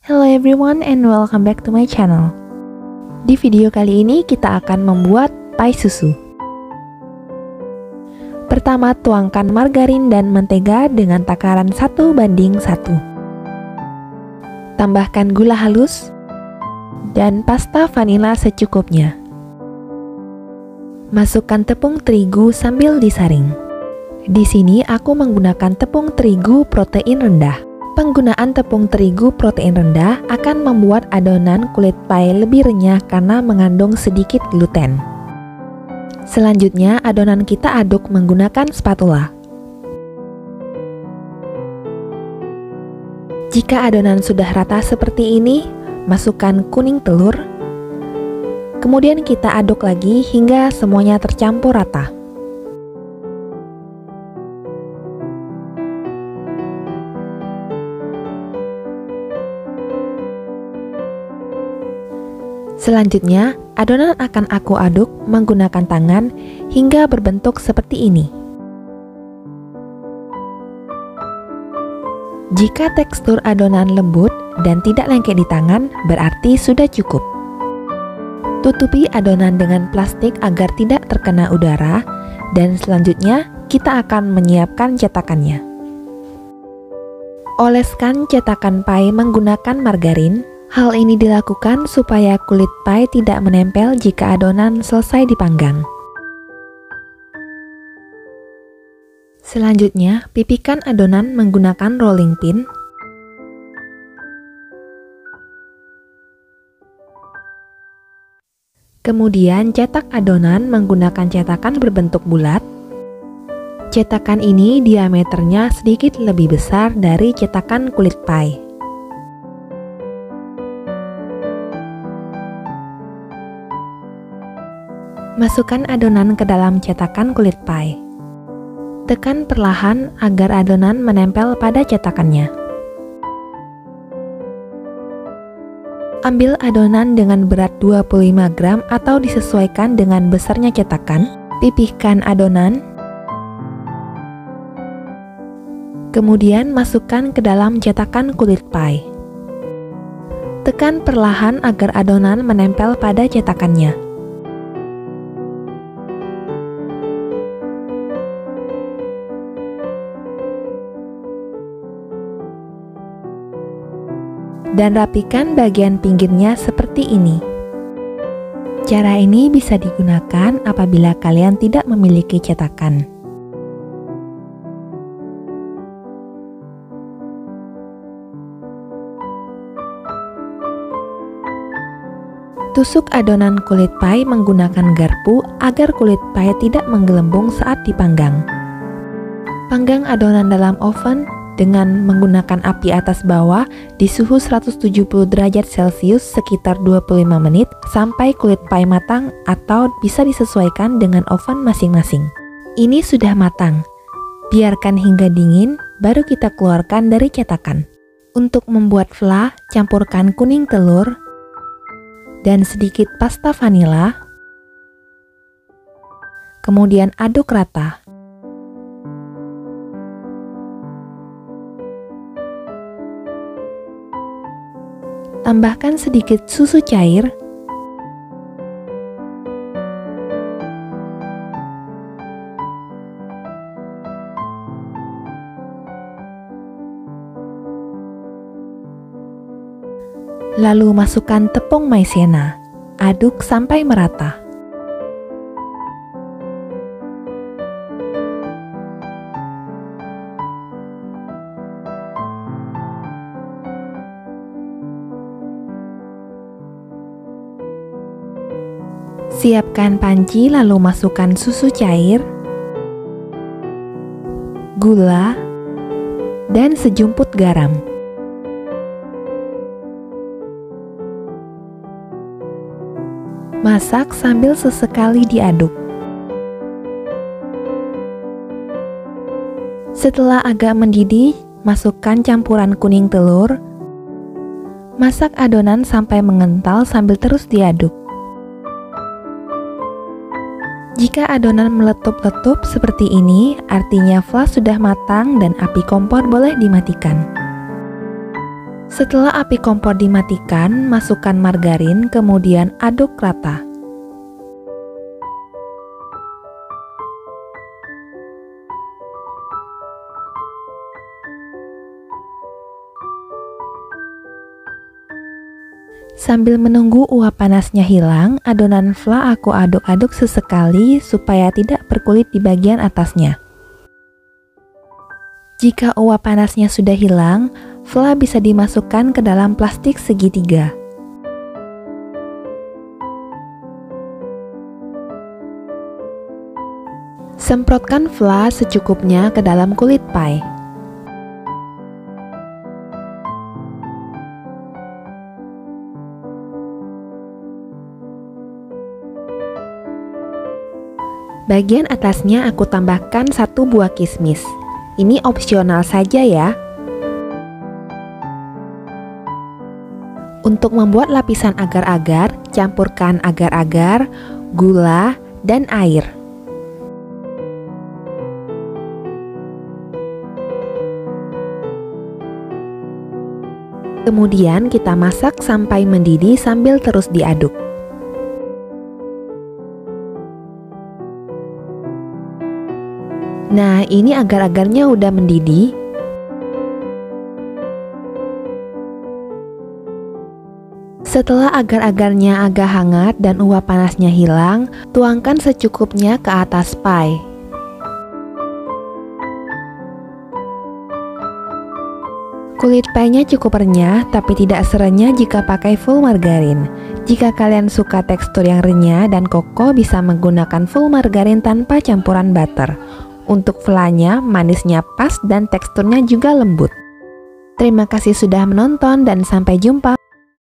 Hello everyone and welcome back to my channel. Di video kali ini kita akan membuat pie susu. Pertama, tuangkan margarin dan mentega dengan takaran 1:1. Tambahkan gula halus dan pasta vanila secukupnya. Masukkan tepung terigu sambil disaring. Di sini aku menggunakan tepung terigu protein rendah. Penggunaan tepung terigu protein rendah akan membuat adonan kulit pie lebih renyah karena mengandung sedikit gluten. Selanjutnya, adonan kita aduk menggunakan spatula. Jika adonan sudah rata seperti ini, masukkan kuning telur. Kemudian kita aduk lagi hingga semuanya tercampur rata. Selanjutnya, adonan akan aku aduk menggunakan tangan hingga berbentuk seperti ini. Jika tekstur adonan lembut dan tidak lengket di tangan, berarti sudah cukup. Tutupi adonan dengan plastik agar tidak terkena udara, dan selanjutnya kita akan menyiapkan cetakannya. Oleskan cetakan pie menggunakan margarin. Hal ini dilakukan supaya kulit pie tidak menempel jika adonan selesai dipanggang. Selanjutnya, pipihkan adonan menggunakan rolling pin. Kemudian cetak adonan menggunakan cetakan berbentuk bulat. Cetakan ini diameternya sedikit lebih besar dari cetakan kulit pie. Masukkan adonan ke dalam cetakan kulit pie. Tekan perlahan agar adonan menempel pada cetakannya. Ambil adonan dengan berat 25 gram atau disesuaikan dengan besarnya cetakan. Pipihkan adonan. Kemudian masukkan ke dalam cetakan kulit pie. Tekan perlahan agar adonan menempel pada cetakannya. Dan rapikan bagian pinggirnya seperti ini. Cara ini bisa digunakan apabila kalian tidak memiliki cetakan. Tusuk adonan kulit pie menggunakan garpu agar kulit pie tidak menggelembung saat dipanggang. Panggang adonan dalam oven dengan menggunakan api atas bawah di suhu 170 derajat Celcius sekitar 25 menit sampai kulit pie matang, atau bisa disesuaikan dengan oven masing-masing. Ini sudah matang. Biarkan hingga dingin, baru kita keluarkan dari cetakan. Untuk membuat fla, campurkan kuning telur dan sedikit pasta vanila. Kemudian aduk rata. Tambahkan sedikit susu cair. Lalu masukkan tepung maizena. Aduk sampai merata. Siapkan panci lalu masukkan susu cair, gula, dan sejumput garam. Masak sambil sesekali diaduk. Setelah agak mendidih, masukkan campuran kuning telur. Masak adonan sampai mengental sambil terus diaduk. Jika adonan meletup-letup seperti ini, artinya fla sudah matang dan api kompor boleh dimatikan. Setelah api kompor dimatikan, masukkan margarin, kemudian aduk rata. Sambil menunggu uap panasnya hilang, adonan fla aku aduk-aduk sesekali supaya tidak berkulit di bagian atasnya. Jika uap panasnya sudah hilang, fla bisa dimasukkan ke dalam plastik segitiga. Semprotkan fla secukupnya ke dalam kulit pie. Bagian atasnya aku tambahkan 1 buah kismis. Ini opsional saja ya. Untuk membuat lapisan agar-agar, campurkan agar-agar, gula, dan air. Kemudian kita masak sampai mendidih sambil terus diaduk. Nah, ini agar-agarnya udah mendidih. Setelah agar-agarnya agak hangat dan uap panasnya hilang, tuangkan secukupnya ke atas pie. Kulit pie-nya cukup renyah, tapi tidak serenyah jika pakai full margarin. Jika kalian suka tekstur yang renyah dan kokoh, bisa menggunakan full margarin tanpa campuran butter. Untuk flanya, manisnya pas dan teksturnya juga lembut. Terima kasih sudah menonton dan sampai jumpa.